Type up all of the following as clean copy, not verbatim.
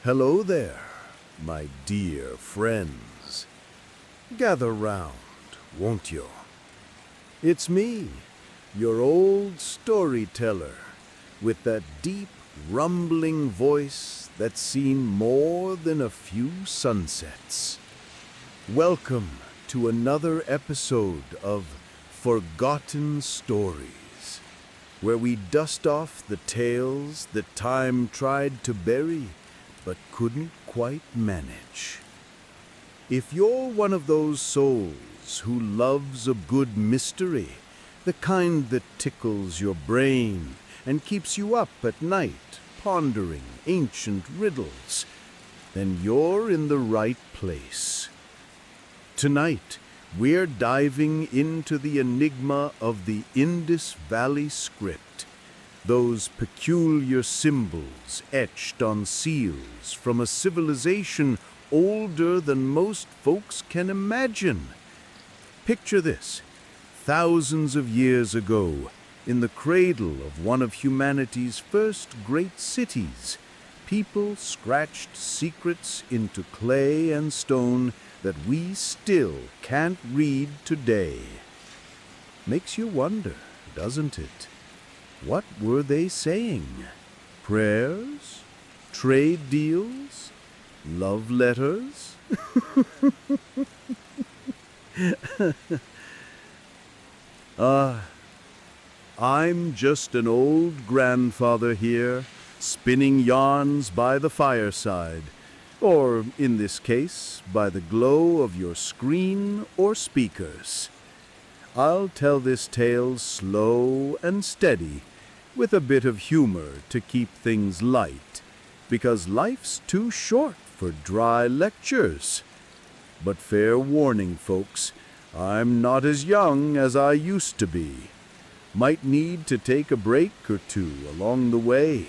Hello there, my dear friends. Gather round, won't you? It's me, your old storyteller, with that deep, rumbling voice that's seen more than a few sunsets. Welcome to another episode of Forgotten Stories, where we dust off the tales that time tried to bury but couldn't quite manage. If you're one of those souls who loves a good mystery, the kind that tickles your brain and keeps you up at night pondering ancient riddles, then you're in the right place. Tonight, we're diving into the enigma of the Indus Valley Script, those peculiar symbols etched on seals from a civilization older than most folks can imagine. Picture this: thousands of years ago, in the cradle of one of humanity's first great cities, people scratched secrets into clay and stone that we still can't read today. Makes you wonder, doesn't it? What were they saying? Prayers? Trade deals? Love letters? I'm just an old grandfather here, spinning yarns by the fireside, or, in this case, by the glow of your screen or speakers. I'll tell this tale slow and steady, with a bit of humor to keep things light, because life's too short for dry lectures. But fair warning, folks, I'm not as young as I used to be. Might need to take a break or two along the way.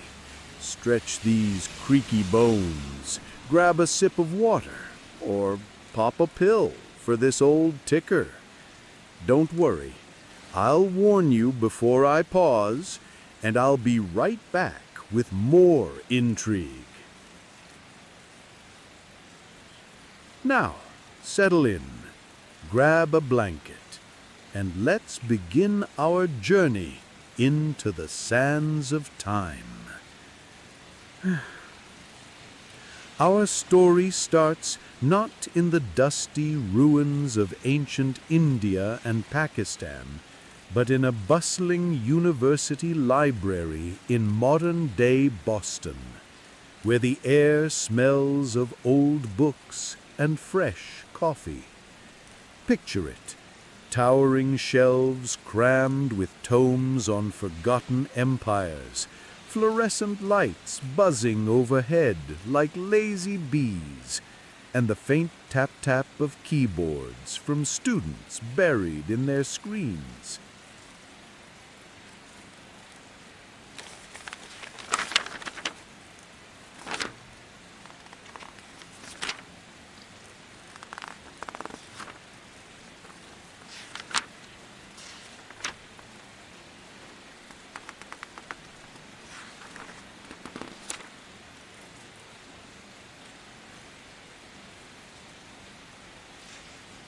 Stretch these creaky bones, grab a sip of water, or pop a pill for this old ticker. Don't worry, I'll warn you before I pause, and I'll be right back with more intrigue. Now, settle in, grab a blanket, and let's begin our journey into the sands of time. Our story starts not in the dusty ruins of ancient India and Pakistan, but in a bustling university library in modern-day Boston, where the air smells of old books and fresh coffee. Picture it: towering shelves crammed with tomes on forgotten empires, fluorescent lights buzzing overhead like lazy bees, and the faint tap-tap of keyboards from students buried in their screens.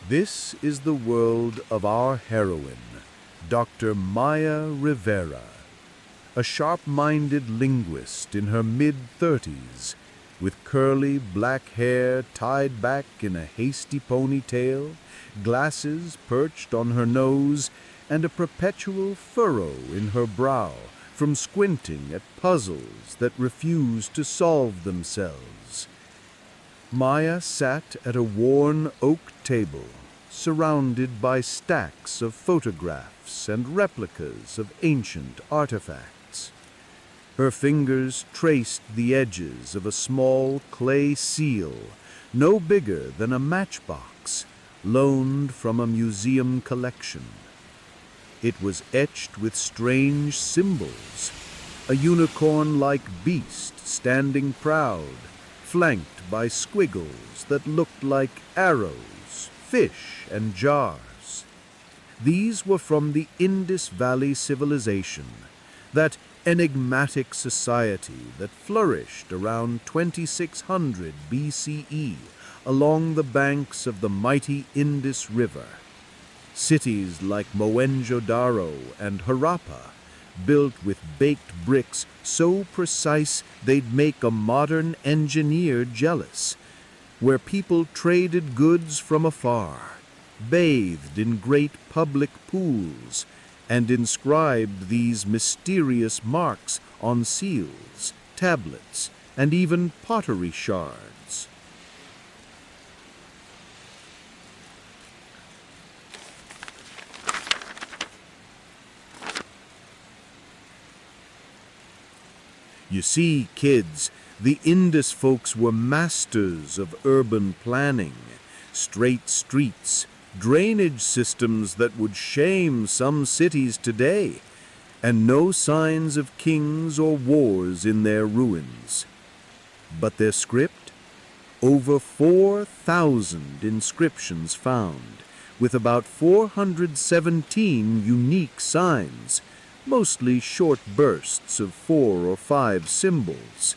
This is the world of our heroine, Dr. Maya Rivera, a sharp-minded linguist in her mid-30s, with curly black hair tied back in a hasty ponytail, glasses perched on her nose, and a perpetual furrow in her brow from squinting at puzzles that refused to solve themselves. Maya sat at a worn oak table, surrounded by stacks of photographs and replicas of ancient artifacts. Her fingers traced the edges of a small clay seal, no bigger than a matchbox, loaned from a museum collection. It was etched with strange symbols, a unicorn-like beast standing proud, flanked by squiggles that looked like arrows, fish, and jars. These were from the Indus Valley Civilization, that enigmatic society that flourished around 2600 BCE along the banks of the mighty Indus River. Cities like Mohenjo-daro and Harappa, built with baked bricks so precise they'd make a modern engineer jealous, where people traded goods from afar, bathed in great public pools, and inscribed these mysterious marks on seals, tablets, and even pottery shards. You see, kids, the Indus folks were masters of urban planning, straight streets, drainage systems that would shame some cities today, and no signs of kings or wars in their ruins. But their script? Over 4,000 inscriptions found, with about 417 unique signs, mostly short bursts of 4 or 5 symbols.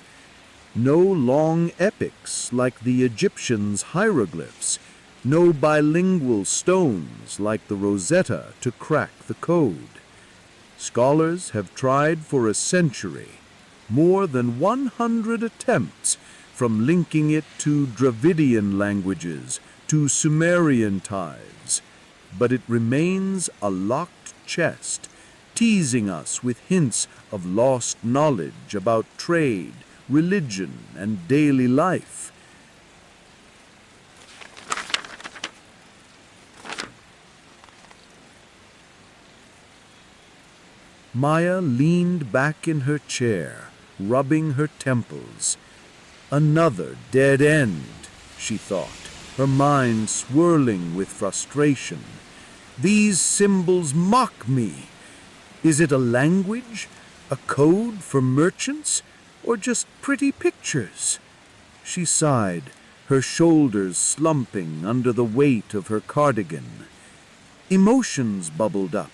No long epics like the Egyptians' hieroglyphs, no bilingual stones like the Rosetta to crack the code. Scholars have tried for a century, more than 100 attempts, from linking it to Dravidian languages to Sumerian tithes, but it remains a locked chest, teasing us with hints of lost knowledge about trade, religion, and daily life. Maya leaned back in her chair, rubbing her temples. Another dead end, she thought, her mind swirling with frustration. These symbols mock me. Is it a language, a code for merchants, or just pretty pictures? She sighed, her shoulders slumping under the weight of her cardigan. Emotions bubbled up,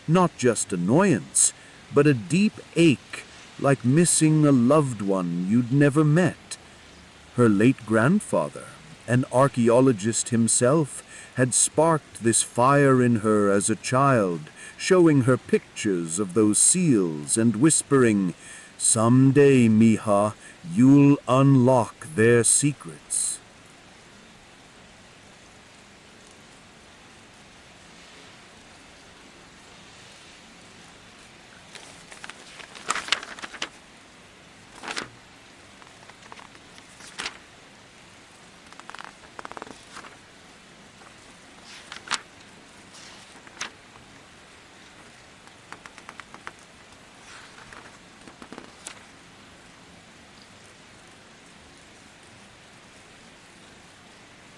not just annoyance, but a deep ache, like missing a loved one you'd never met. Her late grandfather, an archaeologist himself, had sparked this fire in her as a child, showing her pictures of those seals and whispering, "Someday, Mija, you'll unlock their secrets."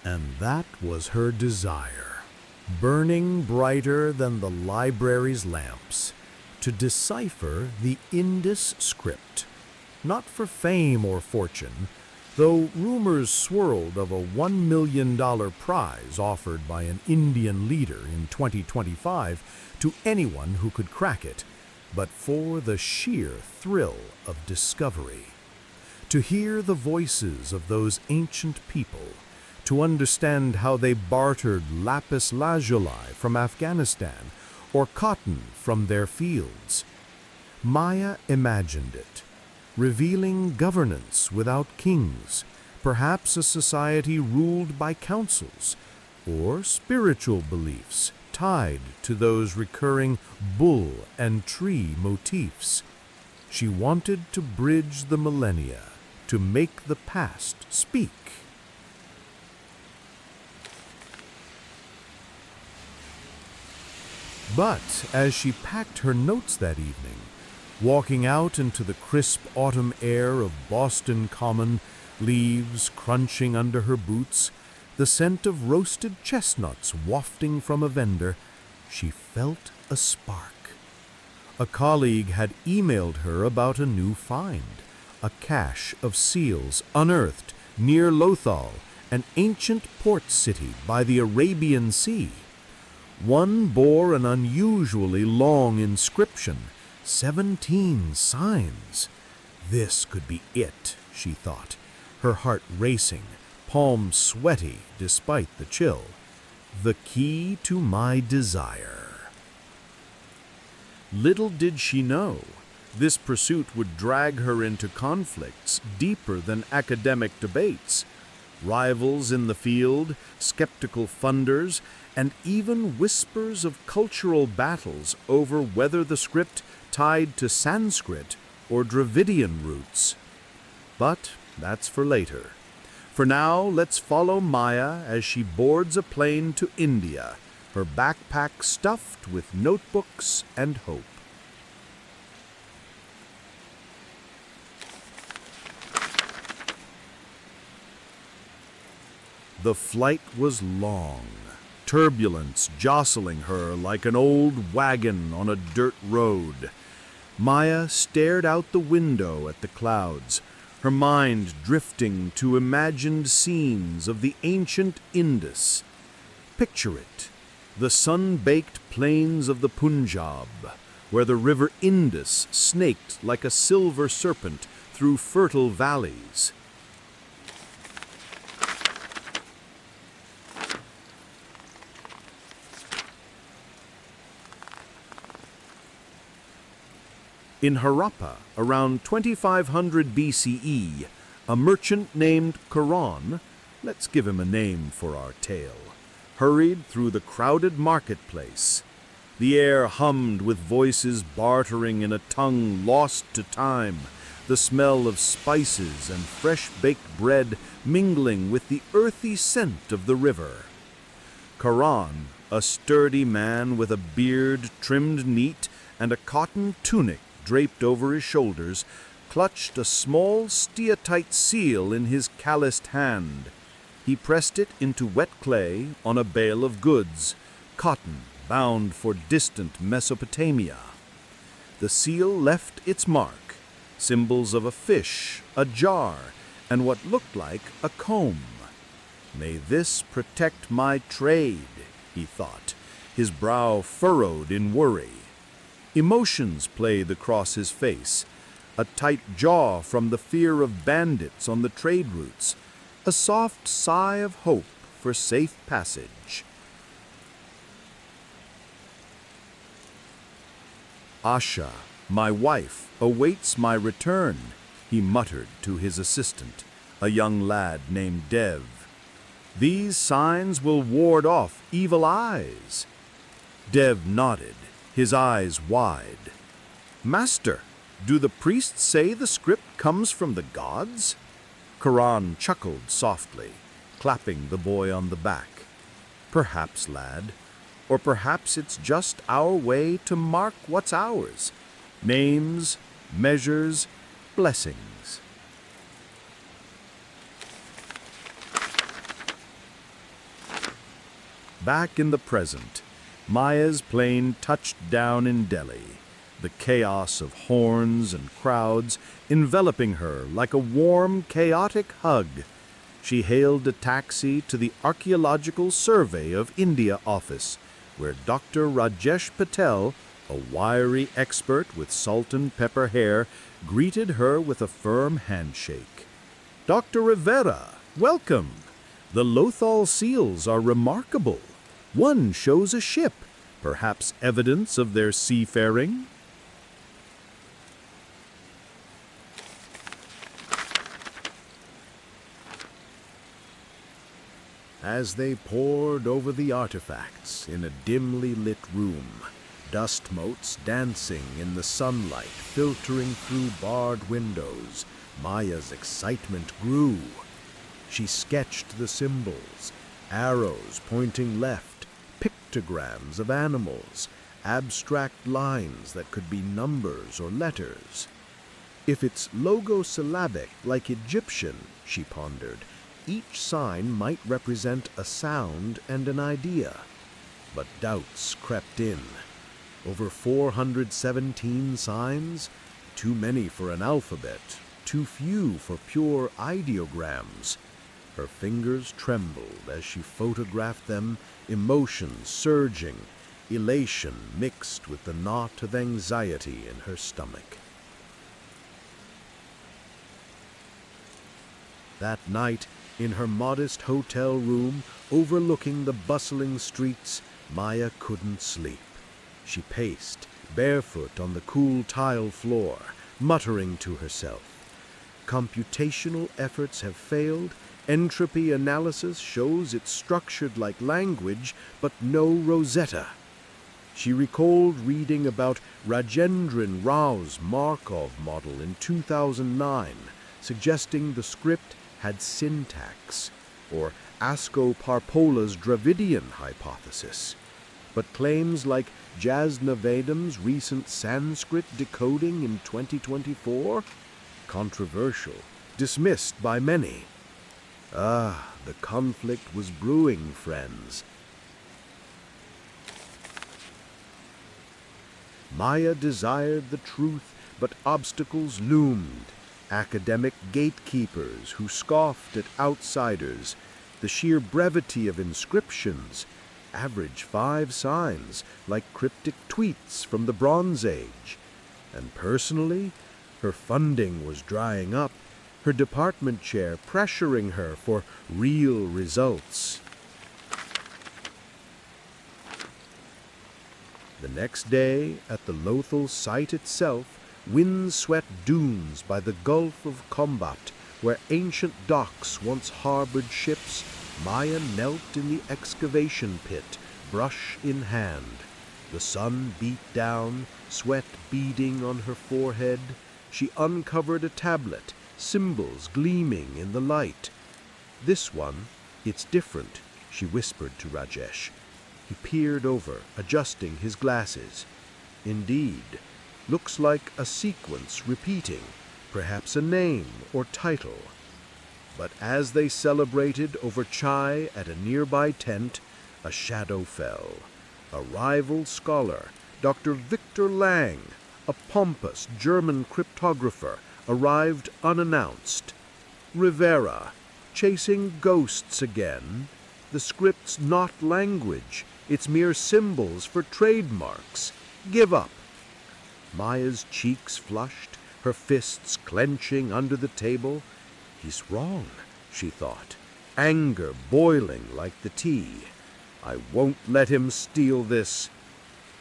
And that was her desire, burning brighter than the library's lamps, to decipher the Indus Script, not for fame or fortune, though rumors swirled of a $1 million prize offered by an Indian leader in 2025 to anyone who could crack it, but for the sheer thrill of discovery. To hear the voices of those ancient people, to understand how they bartered lapis lazuli from Afghanistan or cotton from their fields. Maya imagined it, revealing governance without kings, perhaps a society ruled by councils, or spiritual beliefs tied to those recurring bull and tree motifs. She wanted to bridge the millennia, to make the past speak. But as she packed her notes that evening, walking out into the crisp autumn air of Boston Common, leaves crunching under her boots, the scent of roasted chestnuts wafting from a vendor, she felt a spark. A colleague had emailed her about a new find, a cache of seals unearthed near Lothal, an ancient port city by the Arabian Sea. One bore an unusually long inscription, 17 signs. This could be it, she thought, her heart racing, palms sweaty despite the chill. The key to my desire. Little did she know, this pursuit would drag her into conflicts deeper than academic debates. Rivals in the field, skeptical funders, and even whispers of cultural battles over whether the script tied to Sanskrit or Dravidian roots. But that's for later. For now, let's follow Maya as she boards a plane to India, her backpack stuffed with notebooks and hope. The flight was long, turbulence jostling her like an old wagon on a dirt road. Maya stared out the window at the clouds, her mind drifting to imagined scenes of the ancient Indus. Picture it, the sun-baked plains of the Punjab, where the river Indus snaked like a silver serpent through fertile valleys. In Harappa, around 2500 BCE, a merchant named Karan, let's give him a name for our tale, hurried through the crowded marketplace. The air hummed with voices bartering in a tongue lost to time, the smell of spices and fresh-baked bread mingling with the earthy scent of the river. Karan, a sturdy man with a beard trimmed neat and a cotton tunic draped over his shoulders, clutched a small steatite seal in his calloused hand. He pressed it into wet clay on a bale of goods, cotton bound for distant Mesopotamia. The seal left its mark, symbols of a fish, a jar, and what looked like a comb. May this protect my trade, he thought, his brow furrowed in worry. Emotions played across his face, a tight jaw from the fear of bandits on the trade routes, a soft sigh of hope for safe passage. Asha, my wife, awaits my return, he muttered to his assistant, a young lad named Dev. These signs will ward off evil eyes. Dev nodded, his eyes wide. Master, do the priests say the script comes from the gods? Karan chuckled softly, clapping the boy on the back. Perhaps, lad. Or perhaps it's just our way to mark what's ours. Names, measures, blessings. Back in the present, Maya's plane touched down in Delhi, the chaos of horns and crowds enveloping her like a warm, chaotic hug. She hailed a taxi to the Archaeological Survey of India office, where Dr. Rajesh Patel, a wiry expert with salt and pepper hair, greeted her with a firm handshake. Dr. Rivera, welcome. The Lothal seals are remarkable. One shows a ship, perhaps evidence of their seafaring. As they pored over the artifacts in a dimly lit room, dust motes dancing in the sunlight filtering through barred windows, Maya's excitement grew. She sketched the symbols, arrows pointing left, pictograms of animals, abstract lines that could be numbers or letters. If it's logosyllabic like Egyptian, she pondered, each sign might represent a sound and an idea. But doubts crept in. Over 417 signs? Too many for an alphabet, too few for pure ideograms. Her fingers trembled as she photographed them, emotions surging, elation mixed with the knot of anxiety in her stomach. That night, in her modest hotel room overlooking the bustling streets, Maya couldn't sleep. She paced, barefoot on the cool tile floor, muttering to herself. Computational efforts have failed. Entropy analysis shows it's structured like language, but no Rosetta. She recalled reading about Rajendran Rao's Markov model in 2009, suggesting the script had syntax, or Asko Parpola's Dravidian hypothesis. But claims like Jasnavedam's recent Sanskrit decoding in 2024? Controversial, dismissed by many. Ah, the conflict was brewing, friends. Maya desired the truth, but obstacles loomed. Academic gatekeepers who scoffed at outsiders, the sheer brevity of inscriptions, average 5 signs like cryptic tweets from the Bronze Age. And personally, her funding was drying up, her department chair pressuring her for real results. The next day, at the Lothal site itself, wind-swept dunes by the Gulf of Combat, where ancient docks once harbored ships, Maya knelt in the excavation pit, brush in hand. The sun beat down, sweat beading on her forehead. She uncovered a tablet, symbols gleaming in the light. "This one, it's different," she whispered to Rajesh. He peered over, adjusting his glasses. Indeed, looks like a sequence repeating, perhaps a name or title. But as they celebrated over chai at a nearby tent, a shadow fell. A rival scholar, Dr. Victor Lang, a pompous German cryptographer, arrived unannounced. Rivera, chasing ghosts again. The script's not language, it's mere symbols for trademarks. Give up. Maya's cheeks flushed, her fists clenching under the table. He's wrong, she thought, anger boiling like the tea. I won't let him steal this.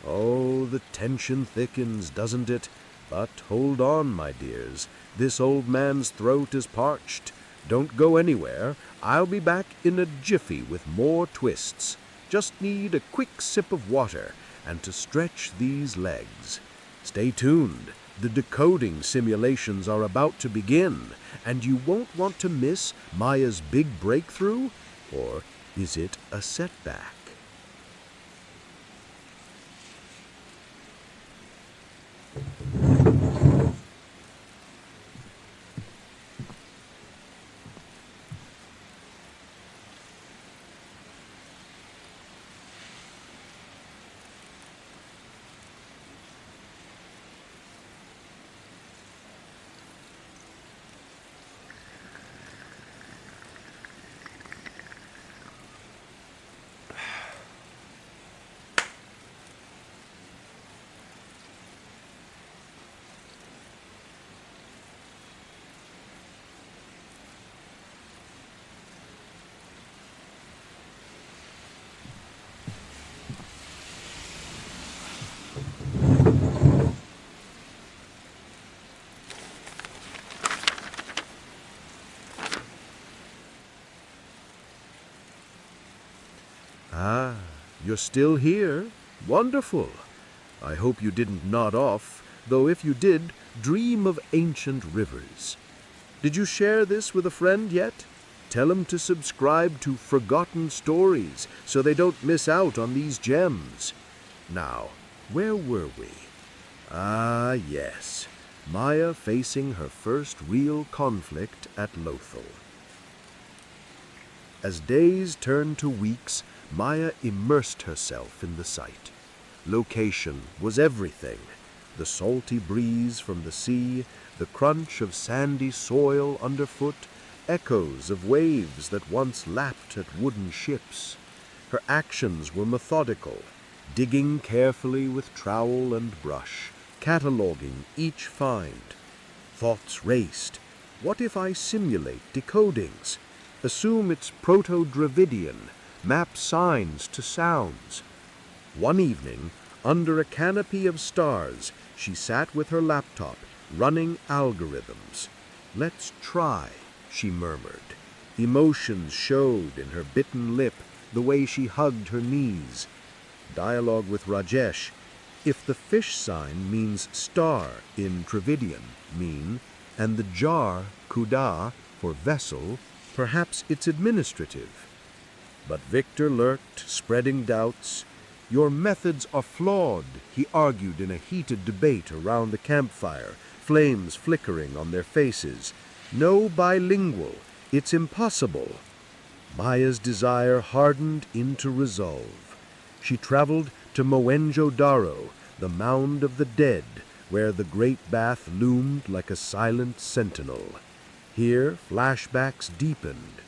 Oh, the tension thickens, doesn't it? But hold on, my dears. This old man's throat is parched. Don't go anywhere. I'll be back in a jiffy with more twists. Just need a quick sip of water and to stretch these legs. Stay tuned. The decoding simulations are about to begin, and you won't want to miss Maya's big breakthrough? Or is it a setback? Ah, you're still here? Wonderful. I hope you didn't nod off, though if you did, dream of ancient rivers. Did you share this with a friend yet? Tell him to subscribe to Forgotten Stories so they don't miss out on these gems. Now, where were we? Ah, yes. Maya facing her first real conflict at Lothal. As days turned to weeks, Maya immersed herself in the site. Location was everything. The salty breeze from the sea, the crunch of sandy soil underfoot, echoes of waves that once lapped at wooden ships. Her actions were methodical. digging carefully with trowel and brush, cataloging each find. Thoughts raced. What if I simulate decodings? Assume it's Proto-Dravidian, map signs to sounds. One evening, under a canopy of stars, she sat with her laptop, running algorithms. "Let's try," she murmured. Emotions showed in her bitten lip, the way she hugged her knees. Dialogue with Rajesh. If the fish sign means star in Dravidian, mean, and the jar, kuda, for vessel, perhaps it's administrative. But Victor lurked, spreading doubts. "Your methods are flawed," he argued in a heated debate around the campfire, flames flickering on their faces. "No bilingual. It's impossible." Maya's desire hardened into resolve. She traveled to Mohenjo-daro, the mound of the dead, where the great bath loomed like a silent sentinel. Here, flashbacks deepened.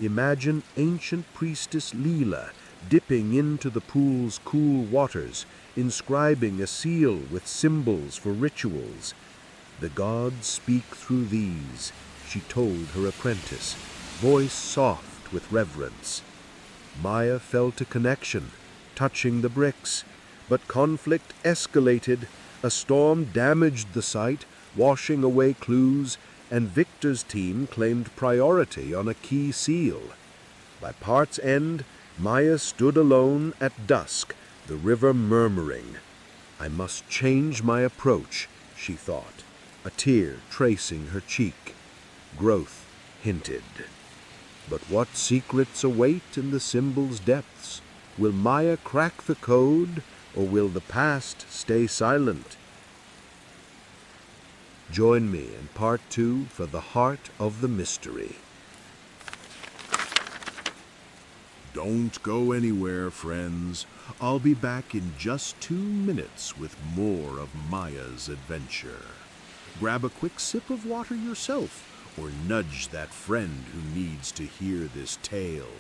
Imagine ancient priestess Leela dipping into the pool's cool waters, inscribing a seal with symbols for rituals. "The gods speak through these," she told her apprentice, voice soft with reverence. Maya felt a connection, touching the bricks, but conflict escalated. A storm damaged the site, washing away clues, and Victor's team claimed priority on a key seal. By part's end, Maya stood alone at dusk, the river murmuring. "I must change my approach," she thought, a tear tracing her cheek. Growth hinted. But what secrets await in the symbol's depths? Will Maya crack the code, or will the past stay silent? Join me in Part 2 for the heart of the mystery. Don't go anywhere, friends. I'll be back in just 2 minutes with more of Maya's adventure. Grab a quick sip of water yourself, or nudge that friend who needs to hear this tale.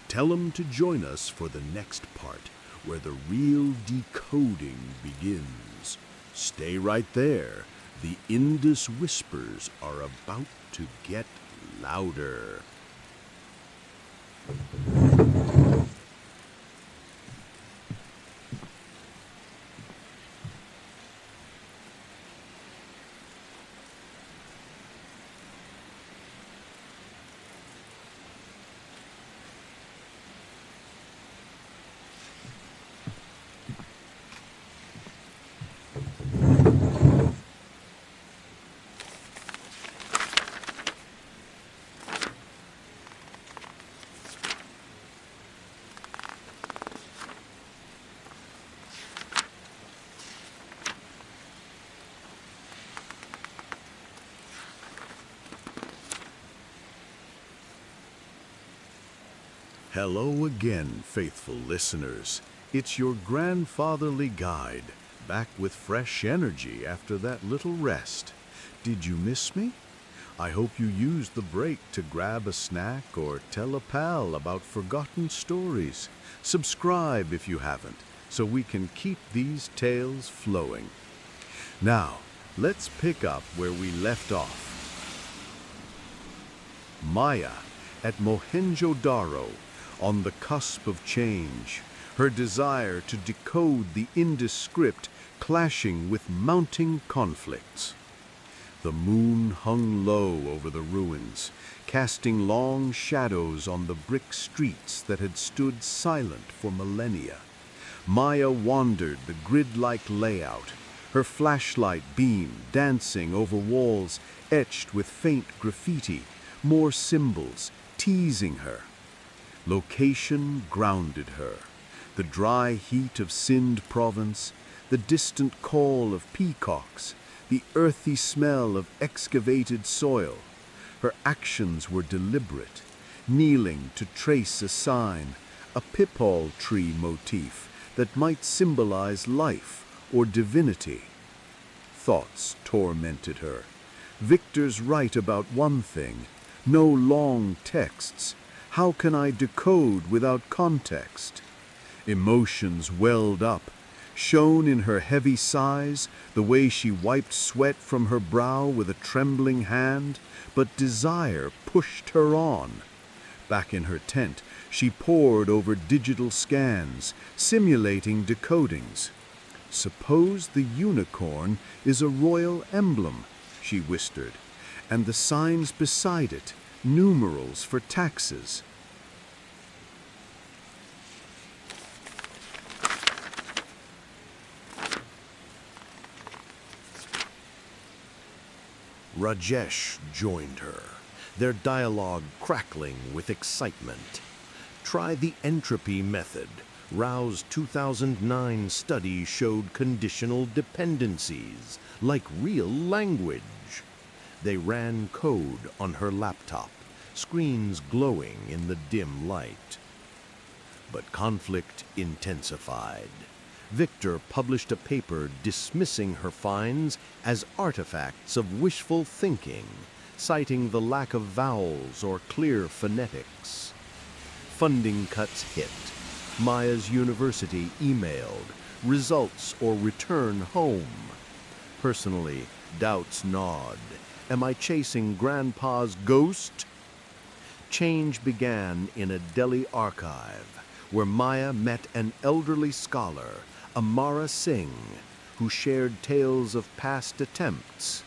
Tell him to join us for the next part, where the real decoding begins. Stay right there. The Indus whispers are about to get louder. Hello again, faithful listeners. It's your grandfatherly guide, back with fresh energy after that little rest. Did you miss me? I hope you used the break to grab a snack or tell a pal about forgotten stories. Subscribe if you haven't, so we can keep these tales flowing. Now, let's pick up where we left off. Maya at Mohenjo-daro, on the cusp of change, her desire to decode the Indus Script clashing with mounting conflicts. The moon hung low over the ruins, casting long shadows on the brick streets that had stood silent for millennia. Maya wandered the grid-like layout, her flashlight beam dancing over walls etched with faint graffiti, more symbols teasing her. Location grounded her. The dry heat of Sindh province, the distant call of peacocks, the earthy smell of excavated soil. Her actions were deliberate, kneeling to trace a sign, a pipal tree motif that might symbolize life or divinity. Thoughts tormented her. Victor's right about one thing, no long texts. How can I decode without context? Emotions welled up, shone in her heavy sighs, the way she wiped sweat from her brow with a trembling hand, but desire pushed her on. Back in her tent, she pored over digital scans, simulating decodings. "Suppose the unicorn is a royal emblem," she whispered, "and the signs beside it, numerals for taxes." Rajesh joined her, their dialogue crackling with excitement. Try the entropy method. Rao's 2009 study showed conditional dependencies, like real language. They ran code on her laptop, screens glowing in the dim light. But conflict intensified. Victor published a paper dismissing her finds as artifacts of wishful thinking, citing the lack of vowels or clear phonetics. Funding cuts hit. Maya's university emailed, "Results or return home." Personally, doubts gnawed. Am I chasing Grandpa's ghost? Change began in a Delhi archive, where Maya met an elderly scholar, Amara Singh, who shared tales of past attempts.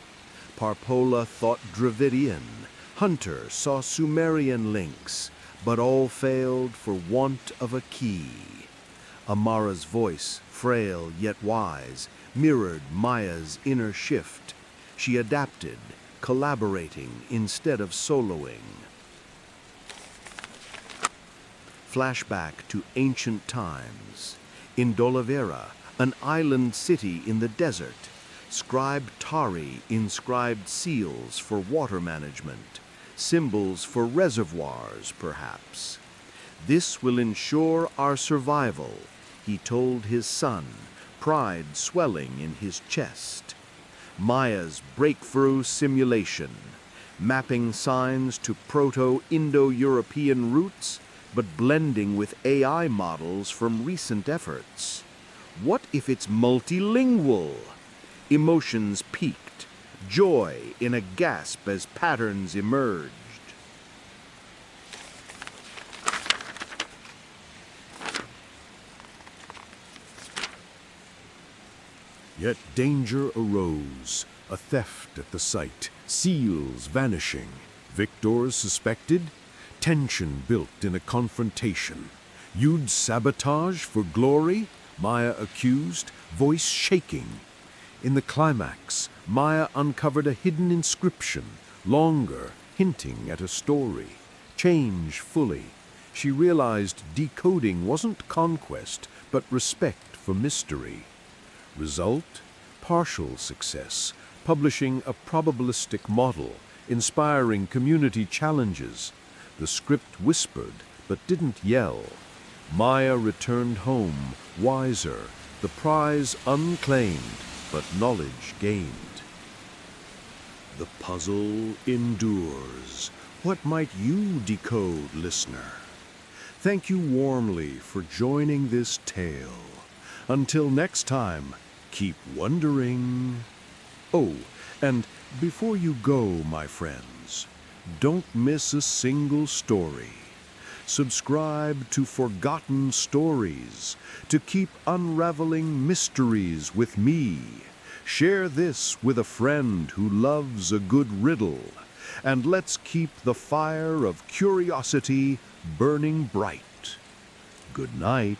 Parpola thought Dravidian, Hunter saw Sumerian links, but all failed for want of a key. Amara's voice, frail yet wise, mirrored Maya's inner shift. She adapted, collaborating instead of soloing. Flashback to ancient times. In Rivera, an island city in the desert, Scribe Tari inscribed seals for water management, symbols for reservoirs, perhaps. "This will ensure our survival," he told his son, pride swelling in his chest. Maya's breakthrough simulation, mapping signs to Proto-Indo-European roots, but blending with AI models from recent efforts. What if it's multilingual? Emotions peaked, joy in a gasp as patterns emerged. Yet danger arose, a theft at the site, seals vanishing, victors suspected, tension built in a confrontation. "You'd sabotage for glory?" Maya accused, voice shaking. In the climax, Maya uncovered a hidden inscription, longer, hinting at a story. Change fully. She realized decoding wasn't conquest, but respect for mystery. Result? Partial success, publishing a probabilistic model, inspiring community challenges. The script whispered, but didn't yell. Maya returned home, wiser, the prize unclaimed, but knowledge gained. The puzzle endures. What might you decode, listener? Thank you warmly for joining this tale. Until next time, keep wondering. Oh, and before you go, my friends, don't miss a single story. Subscribe to Forgotten Stories to keep unraveling mysteries with me. Share this with a friend who loves a good riddle. And let's keep the fire of curiosity burning bright. Good night.